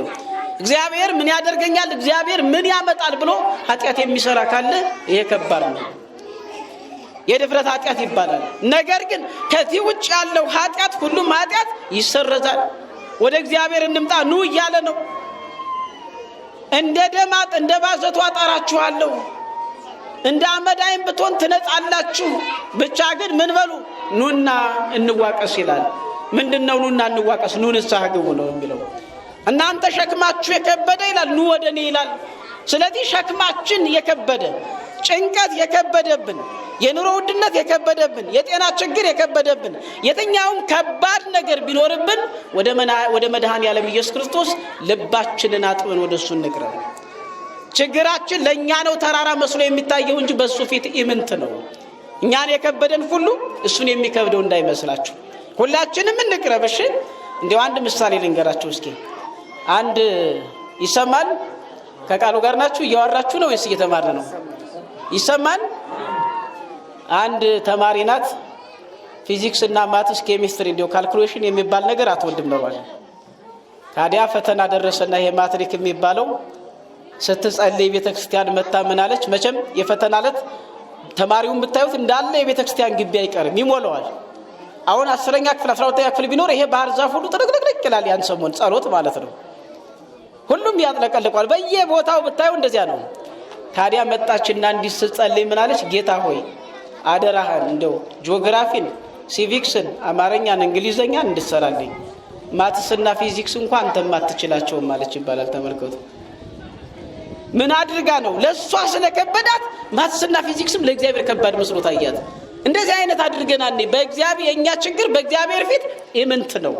እግዚአብሔር ምን ያደርገኛል፣ እግዚአብሔር ምን ያመጣል ብሎ ኃጢአት የሚሰራ ካለ ይሄ ከባድ ነው፣ የድፍረት ኃጢአት ይባላል። ነገር ግን ከዚህ ውጭ ያለው ኃጢአት ሁሉም ኃጢአት ይሰረዛል። ወደ እግዚአብሔር እንምጣ ኑ እያለ ነው። እንደ ደማጥ እንደ ባዘቷ አጠራችኋለሁ፣ እንደ አመዳይም ብትሆን ትነጻላችሁ። ብቻ ግን ምን በሉ ኑና እንዋቀስ ይላል። ምንድነው ኑና እንዋቀስ? ኑ ንስሐ ግቡ ነው የሚለው። እናንተ ሸክማችሁ የከበደ ይላል፣ ኑ ወደ እኔ ይላል። ስለዚህ ሸክማችን የከበደ ጭንቀት የከበደብን፣ የኑሮ ውድነት የከበደብን፣ የጤና ችግር የከበደብን፣ የትኛውም ከባድ ነገር ቢኖርብን ወደ መድኃኔዓለም ኢየሱስ ክርስቶስ ልባችንን አጥበን ወደ እሱ እንቅረብ። ችግራችን ለእኛ ነው ተራራ መስሎ የሚታየው እንጂ በእሱ ፊት ኢምንት ነው። እኛን የከበደን ሁሉ እሱን የሚከብደው እንዳይመስላችሁ። ሁላችንም እንቅረብ። እሺ እንዲያው አንድ ምሳሌ ልንገራችሁ እስኪ። አንድ ይሰማል? ከቃሉ ጋር ናችሁ? እያወራችሁ ነው ወይስ እየተማርን ነው? ይሰማል? አንድ ተማሪ ናት። ፊዚክስ እና ማትስ፣ ኬሚስትሪ እንዲያው ካልኩሌሽን የሚባል ነገር አትወድም ነበር። ታዲያ ፈተና ደረሰና ይሄ ማትሪክ የሚባለው ስትጸልይ ቤተክርስቲያን መጣ። ምን አለች? መቼም የፈተና ዕለት ተማሪውን ብታዩት እንዳለ የቤተክርስቲያን ግቢ አይቀርም፣ ይሞላዋል። አሁን 10ኛ ክፍል 12ኛ ክፍል ቢኖር ይሄ ባህር ዛፍ ሁሉ ጥርቅርቅ ይላል። ያን ሰሞን ጸሎት ማለት ነው። ሁሉም ያጥለቀልቋል። በየቦታው ብታዩ እንደዚያ ነው። ታዲያ መጣችና እንዲህ ስትጸልይ ምን አለች? ጌታ ሆይ አደራህን እንደው ጂኦግራፊን፣ ሲቪክስን፣ አማርኛን፣ እንግሊዘኛን እንድትሰራልኝ፣ ማትስና ፊዚክስ እንኳን አንተም አትችላቸውም ማለት ይባላል። ተመልከቱ። ምን አድርጋ ነው? ለሷ ስለከበዳት ማትስና ፊዚክስም ለእግዚአብሔር ከባድ መስሎ ታያት። እንደዚህ አይነት አድርገናል። በእግዚአብሔር የኛ ችግር በእግዚአብሔር ፊት ኢምንት ነው።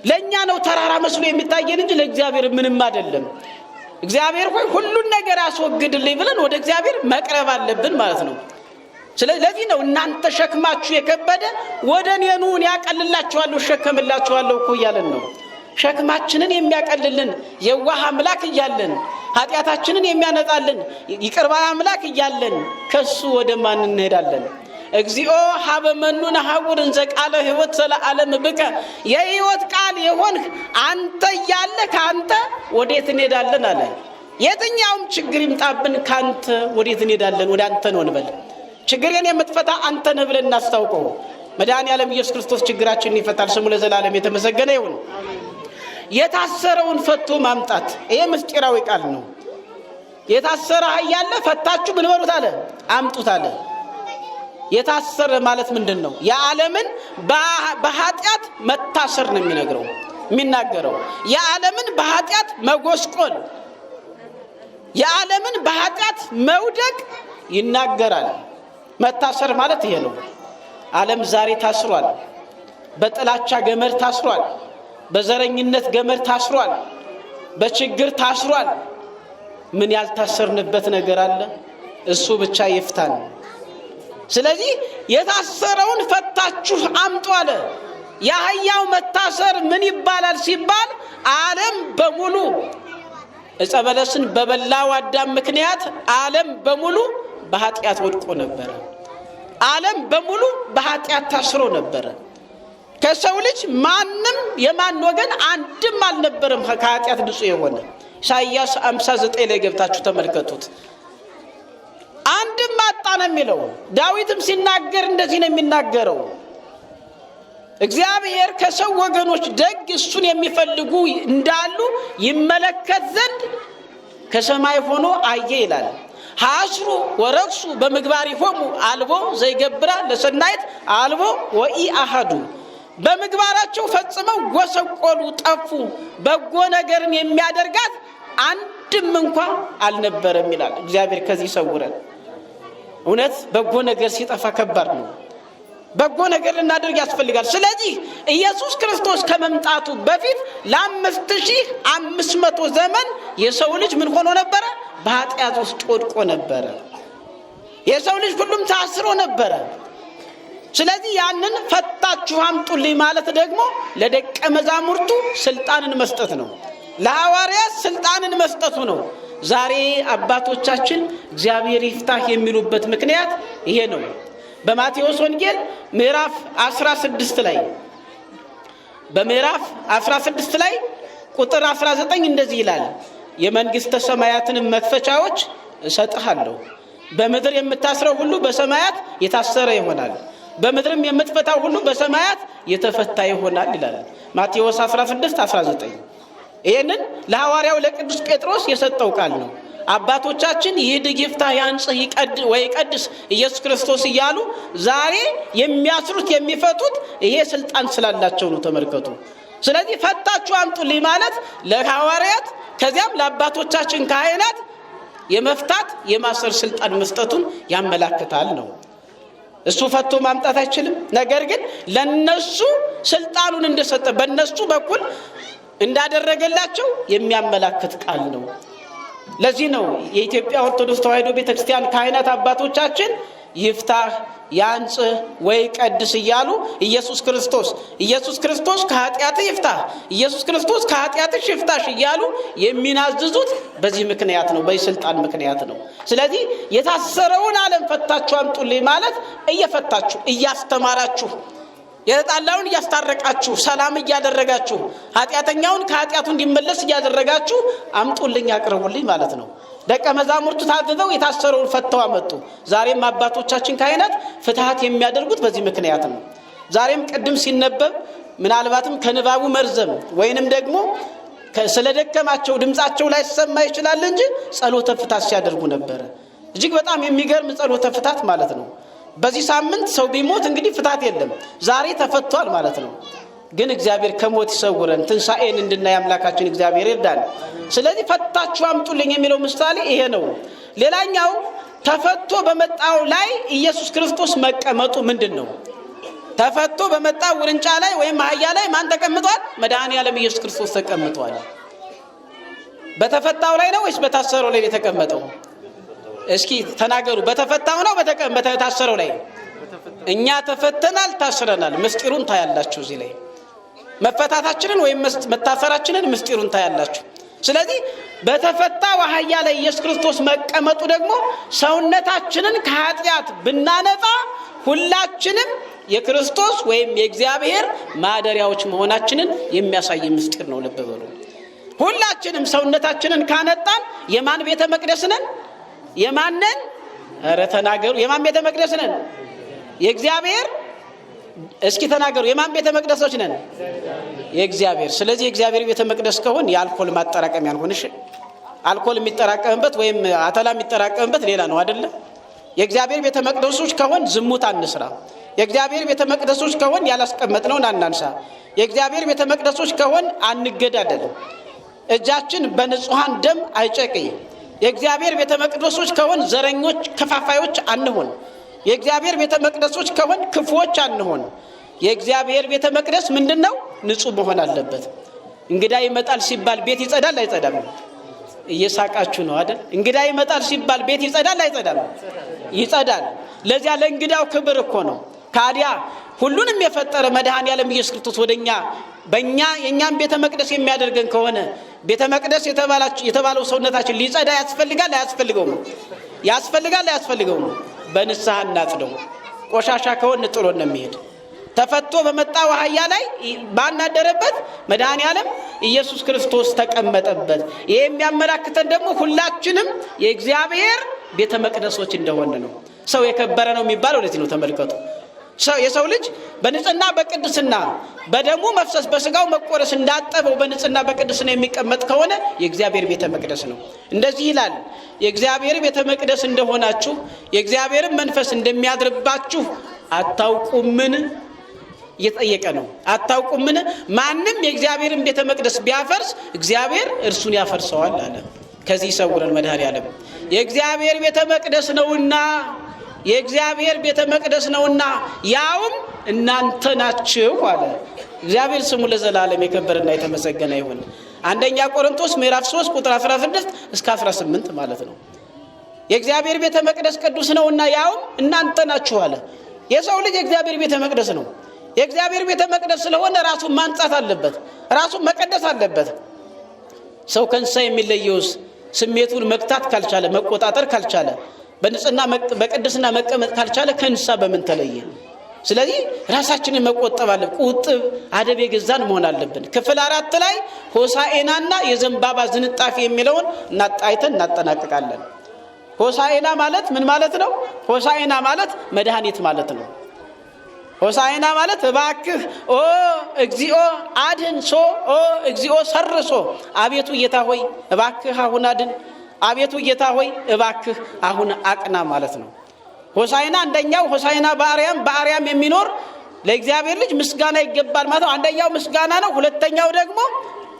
ለኛ ነው ተራራ መስሎ የሚታየን እንጂ ለእግዚአብሔር ምንም አይደለም። እግዚአብሔር ሆይ ሁሉን ነገር አስወግድልኝ ብለን ወደ እግዚአብሔር መቅረብ አለብን ማለት ነው። ስለዚህ ነው እናንተ ሸክማችሁ የከበደ ወደ እኔ ኑ ያቀልላችኋለሁ፣ እሸከምላችኋለሁ እኮ እያለን ነው። ሸክማችንን የሚያቀልልን የዋህ አምላክ እያለን ኃጢአታችንን የሚያነጻልን ይቅር ባይ አምላክ እያለን ከሱ ወደ ማን እንሄዳለን? እግዚኦ ሀበ መኑ ነሐውር እንዘ ቃለ ሕይወት ዘለዓለም ብከ የሕይወት ቃል የሆንህ አንተ እያለ ከአንተ ወዴት እንሄዳለን አለ። የትኛውም ችግር ይምጣብን ካንተ ወዴት እንሄዳለን? ወደ አንተ ነው እንበል። ችግርን የምትፈታ አንተ ነህ ብለን እናስታውቀው። መድኃኔዓለም ኢየሱስ ክርስቶስ ችግራችንን ይፈታል። ስሙ ለዘላለም የተመሰገነ ይሁን። የታሰረውን ፈቶ ማምጣት ይሄ ምስጢራዊ ቃል ነው። የታሰረ እያለ ፈታችሁ ምን በሉት አለ? አምጡት አለ። የታሰረ ማለት ምንድን ነው? የዓለምን በኃጢአት መታሰር ነው የሚናገረው። የዓለምን በኃጢአት መጎስቆል፣ የዓለምን በኃጢአት መውደቅ ይናገራል። መታሰር ማለት ይሄ ነው። ዓለም ዛሬ ታስሯል። በጥላቻ ገመድ ታስሯል። በዘረኝነት ገመድ ታስሯል። በችግር ታስሯል። ምን ያልታሰርንበት ነገር አለ? እሱ ብቻ ይፍታን። ስለዚህ የታሰረውን ፈታችሁ አምጡ አለ። የአህያው መታሰር ምን ይባላል ሲባል ዓለም በሙሉ ዕፀ በለስን በበላው አዳም ምክንያት ዓለም በሙሉ በኃጢአት ወድቆ ነበረ። ዓለም በሙሉ በኃጢአት ታስሮ ነበረ። ከሰው ልጅ ማንም የማን ወገን አንድም አልነበረም ከኃጢአት ንጹህ የሆነ። ኢሳይያስ 59 ላይ ገብታችሁ ተመልከቱት። አንድም አጣ ነው የሚለው። ዳዊትም ሲናገር እንደዚህ ነው የሚናገረው። እግዚአብሔር ከሰው ወገኖች ደግ እሱን የሚፈልጉ እንዳሉ ይመለከት ዘንድ ከሰማይ ሆኖ አየ ይላል። ሐስሩ ወረክሱ በምግባሪሆሙ አልቦ ዘይገብራ ለሰናይት አልቦ ወኢ አሐዱ በምግባራቸው ፈጽመው ጎሰቆሉ፣ ጠፉ። በጎ ነገርን የሚያደርጋት አንድም እንኳን አልነበረም ይላል። እግዚአብሔር ከዚህ ይሰውረን። እውነት በጎ ነገር ሲጠፋ ከባድ ነው። በጎ ነገር ልናደርግ ያስፈልጋል። ስለዚህ ኢየሱስ ክርስቶስ ከመምጣቱ በፊት ለ5500 ዘመን የሰው ልጅ ምን ሆኖ ነበረ? በኃጢአት ውስጥ ወድቆ ነበረ። የሰው ልጅ ሁሉም ታስሮ ነበረ። ስለዚህ ያንን ፈታችሁ አምጡልኝ ማለት ደግሞ ለደቀ መዛሙርቱ ስልጣንን መስጠት ነው። ለሐዋርያት ስልጣንን መስጠቱ ነው። ዛሬ አባቶቻችን እግዚአብሔር ይፍታህ የሚሉበት ምክንያት ይሄ ነው። በማቴዎስ ወንጌል ምዕራፍ 16 ላይ ቁጥር 19 እንደዚህ ይላል፣ የመንግስተ ሰማያትን መክፈቻዎች እሰጥሃለሁ፣ በምድር የምታስረው ሁሉ በሰማያት የታሰረ ይሆናል፣ በምድርም የምትፈታው ሁሉ በሰማያት የተፈታ ይሆናል ይላል ማቴዎስ 16:19። ይሄንን ለሐዋርያው ለቅዱስ ጴጥሮስ የሰጠው ቃል ነው። አባቶቻችን ይህድግ ይፍታህ ያንጽህ ይቀድስ ኢየሱስ ክርስቶስ እያሉ ዛሬ የሚያስሩት የሚፈቱት ይሄ ስልጣን ስላላቸው ነው። ተመልከቱ። ስለዚህ ፈታችሁ አምጡልኝ ማለት ለሐዋርያት ከዚያም ለአባቶቻችን ካህናት የመፍታት የማሰር ስልጣን መስጠቱን ያመላክታል ነው። እሱ ፈቶ ማምጣት አይችልም። ነገር ግን ለነሱ ስልጣኑን እንደሰጠ በእነሱ በኩል እንዳደረገላቸው የሚያመላክት ቃል ነው። ለዚህ ነው የኢትዮጵያ ኦርቶዶክስ ተዋሕዶ ቤተክርስቲያን ካህናት አባቶቻችን ይፍታህ ያንጽህ ወይ ቀድስ እያሉ ኢየሱስ ክርስቶስ ከኃጢአት ይፍታህ፣ ኢየሱስ ክርስቶስ ከኃጢአትሽ ይፍታሽ እያሉ የሚናዝዙት በዚህ ምክንያት ነው፣ በስልጣን ምክንያት ነው። ስለዚህ የታሰረውን ዓለም ፈታችሁ አምጡልኝ ማለት እየፈታችሁ እያስተማራችሁ የተጣላውን እያስታረቃችሁ ሰላም እያደረጋችሁ ኃጢአተኛውን ከኃጢአቱ እንዲመለስ እያደረጋችሁ አምጡልኝ አቅርቡልኝ ማለት ነው። ደቀ መዛሙርቱ ታዘዘው የታሰረውን ፈተው አመጡ። ዛሬም አባቶቻችን ካህናት ፍትሃት የሚያደርጉት በዚህ ምክንያት ነው። ዛሬም ቅድም ሲነበብ ምናልባትም ከንባቡ መርዘም ወይንም ደግሞ ስለደከማቸው ድምጻቸው ላይ ሰማ ይችላል እንጂ ጸሎተ ፍታት ሲያደርጉ ነበር። እጅግ በጣም የሚገርም ጸሎተ ፍታት ማለት ነው። በዚህ ሳምንት ሰው ቢሞት እንግዲህ ፍታት የለም፣ ዛሬ ተፈቷል ማለት ነው። ግን እግዚአብሔር ከሞት ይሰውረን፣ ትንሣኤን እንድናይ አምላካችን እግዚአብሔር ይርዳን። ስለዚህ ፈታችሁ አምጡልኝ የሚለው ምሳሌ ይሄ ነው። ሌላኛው ተፈቶ በመጣው ላይ ኢየሱስ ክርስቶስ መቀመጡ ምንድን ነው? ተፈቶ በመጣው ውርንጫ ላይ ወይም አህያ ላይ ማን ተቀምጧል? መድኃኔዓለም ኢየሱስ ክርስቶስ ተቀምጧል። በተፈታው ላይ ነው ወይስ በታሰረው ላይ የተቀመጠው? እስኪ ተናገሩ። በተፈታው ነው በታሰረው ላይ? እኛ ተፈተናል፣ ታስረናል። ምስጢሩን ታያላችሁ እዚህ ላይ። መፈታታችንን ወይም መታሰራችንን ምስጢሩን ታያላችሁ። ስለዚህ በተፈታው አህያ ላይ ኢየሱስ ክርስቶስ መቀመጡ ደግሞ ሰውነታችንን ከኃጢአት ብናነጻ ሁላችንም የክርስቶስ ወይም የእግዚአብሔር ማደሪያዎች መሆናችንን የሚያሳይ ምስጢር ነው። ልብ በሉ። ሁላችንም ሰውነታችንን ካነጣን የማን ቤተ መቅደስ ነን? የማንን? ኧረ ተናገሩ። የማን ቤተ መቅደስ ነን? የእግዚአብሔር። እስኪ ተናገሩ። የማን ቤተ መቅደሶች ነን? የእግዚአብሔር። ስለዚህ የእግዚአብሔር ቤተ መቅደስ ከሆን የአልኮል ማጠራቀሚያ ያልሆነ እሺ፣ አልኮል የሚጠራቀምበት ወይም አተላ የሚጠራቀምበት ሌላ ነው አይደለ? የእግዚአብሔር ቤተ መቅደሶች ከሆን ዝሙት አንስራ። የእግዚአብሔር ቤተ መቅደሶች ከሆን ያላስቀመጥነውን አናንሳ። የእግዚአብሔር ቤተ መቅደሶች ከሆን አንገዳደል። እጃችን በንጹሃን ደም አይጨቅይ። የእግዚአብሔር ቤተ መቅደሶች ከሆን ዘረኞች፣ ከፋፋዮች አንሆን። የእግዚአብሔር ቤተ መቅደሶች ከሆን ክፉዎች አንሆን። የእግዚአብሔር ቤተ መቅደስ ምንድነው? ንጹህ መሆን አለበት። እንግዳ ይመጣል ሲባል ቤት ይጸዳል አይጸዳም? እየሳቃችሁ ነው አይደል? እንግዳ ይመጣል ሲባል ቤት ይጸዳል አይጸዳም? ይጸዳል። ለዚያ ለእንግዳው ክብር እኮ ነው። ታዲያ ሁሉንም የፈጠረ መድኃኔዓለም ኢየሱስ ክርስቶስ ወደኛ በእኛ የኛን ቤተ መቅደስ የሚያደርገን ከሆነ ቤተ መቅደስ የተባለው ሰውነታችን ሊጸዳ ያስፈልጋል አያስፈልገውም? ያስፈልጋል አያስፈልገውም? በንስሐ እናጽደው። ቆሻሻ ከሆነ ጥሎን ነው የሚሄድ። ተፈቶ በመጣው አህያ ላይ ባናደረበት መድኃኔዓለም ኢየሱስ ክርስቶስ ተቀመጠበት። ይሄ የሚያመላክተን ደግሞ ሁላችንም የእግዚአብሔር ቤተ መቅደሶች እንደሆነ ነው። ሰው የከበረ ነው የሚባለው ለዚህ ነው። ተመልከቱ። የሰው ልጅ በንጽህና በቅድስና በደሙ መፍሰስ በስጋው መቆረስ እንዳጠበው በንጽህና በቅድስና የሚቀመጥ ከሆነ የእግዚአብሔር ቤተ መቅደስ ነው። እንደዚህ ይላል፣ የእግዚአብሔር ቤተ መቅደስ እንደሆናችሁ የእግዚአብሔርን መንፈስ እንደሚያድርባችሁ አታውቁምን? እየጠየቀ ነው። አታውቁምን? ማንም የእግዚአብሔርን ቤተ መቅደስ ቢያፈርስ እግዚአብሔር እርሱን ያፈርሰዋል አለ። ከዚህ ይሰውረን መድኃኔዓለም። የእግዚአብሔር ቤተ መቅደስ ነውና የእግዚአብሔር ቤተ መቅደስ ነውና ያውም እናንተ ናችሁ አለ። እግዚአብሔር ስሙ ለዘላለም የከበረና የተመሰገነ ይሁን። አንደኛ ቆሮንቶስ ምዕራፍ 3 ቁጥር 16 እስከ 18 ማለት ነው። የእግዚአብሔር ቤተ መቅደስ ቅዱስ ነውና ያውም እናንተ ናችሁ አለ። የሰው ልጅ የእግዚአብሔር ቤተ መቅደስ ነው። የእግዚአብሔር ቤተ መቅደስ ስለሆነ ራሱን ማንጻት አለበት፣ ራሱን መቀደስ አለበት። ሰው ከእንስሳ የሚለየውስ ስሜቱን መግታት ካልቻለ፣ መቆጣጠር ካልቻለ፣ በንጽህና በቅድስና መቀመጥ ካልቻለ ከእንስሳ በምን ተለየ? ስለዚህ ራሳችንን መቆጠብ አለብን። ቁጥብ አደብ የገዛን መሆን አለብን። ክፍል 4 ላይ ሆሳዕናና የዘንባባ ዝንጣፊ የሚለውን እናጣይተን እናጠናቅቃለን። ሆሳዕና ማለት ምን ማለት ነው? ሆሳዕና ማለት መድኃኒት ማለት ነው። ሆሳዕና ማለት እባክህ ኦ እግዚኦ አድንሶ ኦ እግዚኦ ሰርሶ፣ አቤቱ ጌታ ሆይ እባክህ አሁን አድን፣ አቤቱ ጌታ ሆይ እባክህ አሁን አቅና ማለት ነው። ሆሳዕና አንደኛው ሆሳዕና በአርያም የሚኖር ለእግዚአብሔር ልጅ ምስጋና ይገባል ማለት ነው። አንደኛው ምስጋና ነው። ሁለተኛው ደግሞ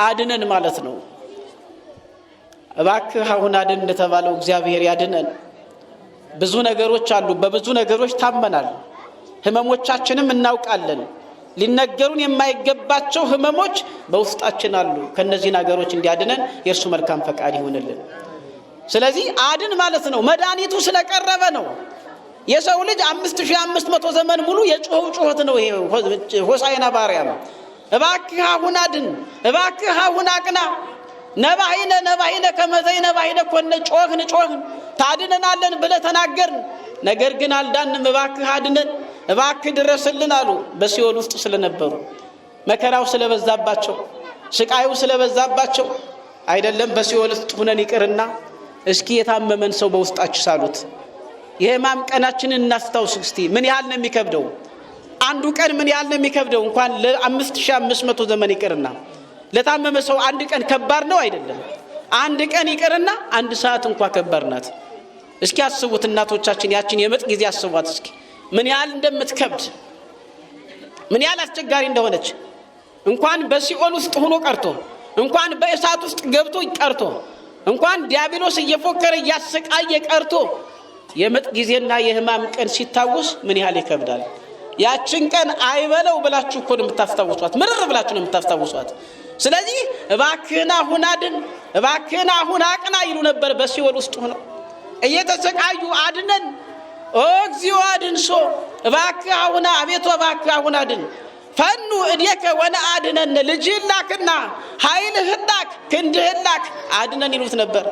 አድነን ማለት ነው። እባክህ አሁን አድን እንደተባለው እግዚአብሔር ያድነን። ብዙ ነገሮች አሉ፣ በብዙ ነገሮች ታመናል። ህመሞቻችንም እናውቃለን። ሊነገሩን የማይገባቸው ህመሞች በውስጣችን አሉ። ከነዚህ ነገሮች እንዲያድነን የእርሱ መልካም ፈቃድ ይሁንልን። ስለዚህ አድን ማለት ነው። መድኃኒቱ ስለቀረበ ነው። የሰው ልጅ 5500 ዘመን ሙሉ የጮኸው ጩኸት ነው ይሄ ሆሳዕና በአርያም። እባክህ አሁን አድን፣ እባክህ አሁን አቅና፣ ነባሂነ ከመዘይ ነባሂነ ኮነ፣ ጮህን ታድነናለን ብለህ ተናገርን፣ ነገር ግን አልዳንም። እባክህ አድነን፣ እባክህ ድረስልን አሉ። በሲኦል ውስጥ ስለነበሩ መከራው ስለበዛባቸው ስቃዩ ስለበዛባቸው አይደለም በሲኦል ውስጥ ሆነን ይቅርና እስኪ የታመመን ሰው በውስጣችሁ ሳሉት። የሕማም ቀናችንን እናስታውስ እስቲ። ምን ያህል ነው የሚከብደው? አንዱ ቀን ምን ያህል ነው የሚከብደው? እንኳን ለ5500 ዘመን ይቅርና ለታመመ ሰው አንድ ቀን ከባድ ነው አይደለም? አንድ ቀን ይቅርና አንድ ሰዓት እንኳን ከባድ ናት። እስኪ አስቡት እናቶቻችን ያችን የምጥ ጊዜ አስቧት እስኪ ምን ያህል እንደምትከብድ፣ ምን ያህል አስቸጋሪ እንደሆነች። እንኳን በሲኦል ውስጥ ሆኖ ቀርቶ፣ እንኳን በእሳት ውስጥ ገብቶ ቀርቶ፣ እንኳን ዲያብሎስ እየፎከረ እያሰቃየ ቀርቶ የምጥ ጊዜና የሕማም ቀን ሲታወስ ምን ያህል ይከብዳል። ያችን ቀን አይበለው ብላችሁ እኮ ነው የምታስታውሷት፣ ምርር ብላችሁ ነው የምታስታውሷት። ስለዚህ እባክህን አሁን አድን፣ እባክህን አሁን አቅና ይሉ ነበር በሲኦል ውስጥ ሆነው እየተሰቃዩ። አድነን ኦ እግዚኦ አድንሶ፣ እባክህ አሁን አቤቱ እባክህ አሁን አድን። ፈኑ እዴከ ወነአድነን ልጅህን ላክና ኃይልህን ላክ ክንድህን ላክ አድነን ይሉት ነበር።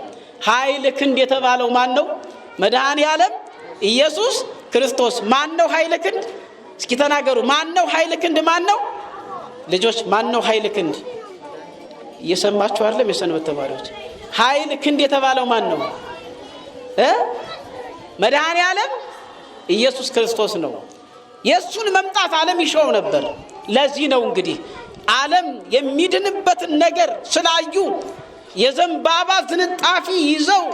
ኃይል ክንድ የተባለው ማን ነው? መድኃኔ ዓለም ኢየሱስ ክርስቶስ። ማን ነው ኃይል ክንድ? እስኪ ተናገሩ። ማን ነው ኃይል ክንድ? ማን ነው? ልጆች ማን ነው ኃይል ክንድ? እየሰማችሁ አይደለም? የሰንበት ተማሪዎች ኃይል ክንድ የተባለው ማን ነው? መድኃኔ ዓለም ኢየሱስ ክርስቶስ ነው። የሱን መምጣት ዓለም ይሻው ነበር። ለዚህ ነው እንግዲህ ዓለም የሚድንበትን ነገር ስላዩ የዘንባባ ዝንጣፊ ይዘው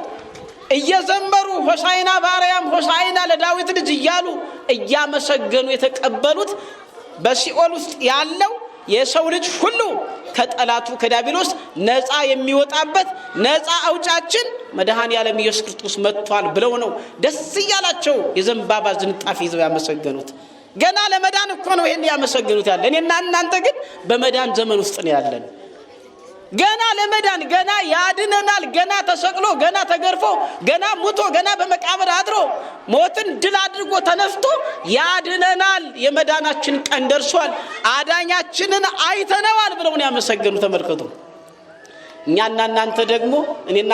እየዘመሩ ሆሳዕና በአርያም ሆሳዕና ለዳዊት ልጅ እያሉ እያመሰገኑ የተቀበሉት በሲኦል ውስጥ ያለው የሰው ልጅ ሁሉ ከጠላቱ ከዲያብሎስ ነፃ የሚወጣበት ነፃ አውጫችን መድኃኔ ዓለም ኢየሱስ ክርስቶስ መጥቷል ብለው ነው ደስ እያላቸው የዘንባባ ዝንጣፊ ይዘው ያመሰገኑት። ገና ለመዳን እኮ ነው ይሄን ያመሰግኑት ያለ። እኔና እናንተ ግን በመዳን ዘመን ውስጥ ነው ያለን። ገና ለመዳን ገና ያድነናል። ገና ተሰቅሎ ገና ተገርፎ ገና ሙቶ ገና በመቃብር አድሮ ሞትን ድል አድርጎ ተነስቶ ያድነናል። የመዳናችን ቀን ደርሷል። አዳኛችንን አይተነዋል ብለው ነው ያመሰገኑ። ተመልከቱ። እኛና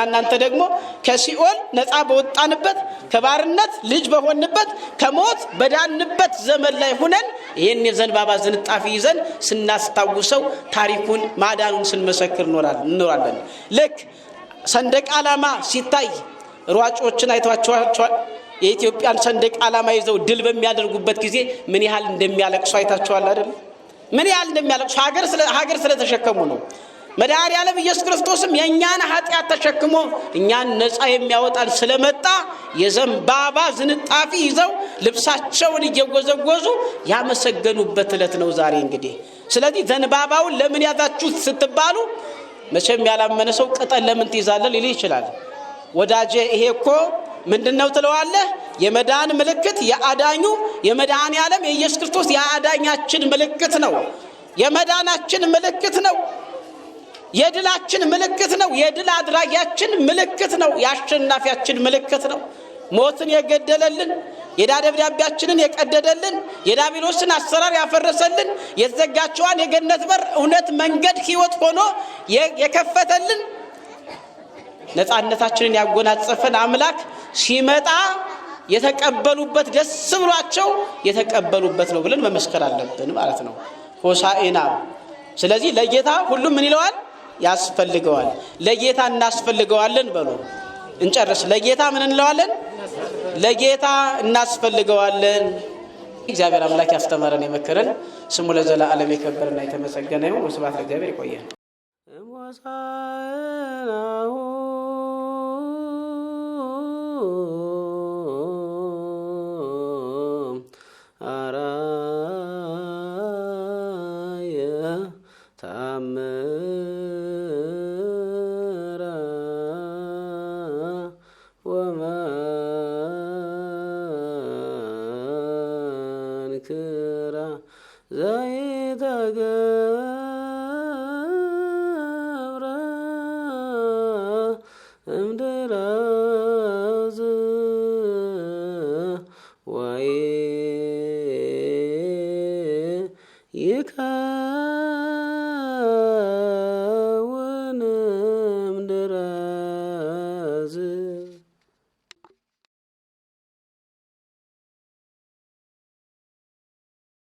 እናንተ ደግሞ ከሲኦል ነፃ በወጣንበት ከባርነት ልጅ በሆንበት ከሞት በዳንበት ዘመን ላይ ሆነን ይሄን የዘንባባ ዝንጣፊ ይዘን ስናስታውሰው ታሪኩን ማዳኑን ስንመሰክር እንኖራለን። ልክ ሰንደቅ ዓላማ ሲታይ ሯጮችን አይታችኋል። የኢትዮጵያን ሰንደቅ ዓላማ ይዘው ድል በሚያደርጉበት ጊዜ ምን ያህል እንደሚያለቅሱ አይታችኋል አይደል? ምን ያህል እንደሚያለቅሱ ሀገር ስለተሸከሙ ነው። መድኃኔ ዓለም ኢየሱስ ክርስቶስም የእኛን ኃጢአት ተሸክሞ እኛን ነፃ የሚያወጣን ስለመጣ የዘንባባ ዝንጣፊ ይዘው ልብሳቸውን እየጎዘጎዙ ያመሰገኑበት ዕለት ነው ዛሬ እንግዲህ። ስለዚህ ዘንባባውን ለምን ያዛችሁት ስትባሉ መቼም ያላመነ ሰው ቅጠል ለምን ትይዛለህ ሊል ይችላል። ወዳጄ ይሄ እኮ ምንድነው ትለዋለህ? የመዳን ምልክት የአዳኙ የመድኃኔ ዓለም የኢየሱስ ክርስቶስ የአዳኛችን ምልክት ነው። የመዳናችን ምልክት ነው። የድላችን ምልክት ነው። የድል አድራጊያችን ምልክት ነው። የአሸናፊያችን ምልክት ነው። ሞትን የገደለልን፣ የዕዳ ደብዳቤያችንን የቀደደልን፣ የዲያብሎስን አሰራር ያፈረሰልን፣ የተዘጋችዋን የገነት በር እውነት፣ መንገድ፣ ሕይወት ሆኖ የከፈተልን፣ ነፃነታችንን ያጎናጸፈን አምላክ ሲመጣ የተቀበሉበት ደስ ብሏቸው የተቀበሉበት ነው ብለን መመስከር አለብን ማለት ነው። ሆሳዕና። ስለዚህ ለጌታ ሁሉም ምን ይለዋል? ያስፈልገዋል። ለጌታ እናስፈልገዋለን በሉ። እንጨርስ። ለጌታ ምን እንለዋለን? ለጌታ እናስፈልገዋለን። እግዚአብሔር አምላክ ያስተማረን የመከረን ስሙ ለዘላለም የከበረና የተመሰገነ ይሁን። ወስብሐት ለእግዚአብሔር። ይቆየን። ዘይተገብረ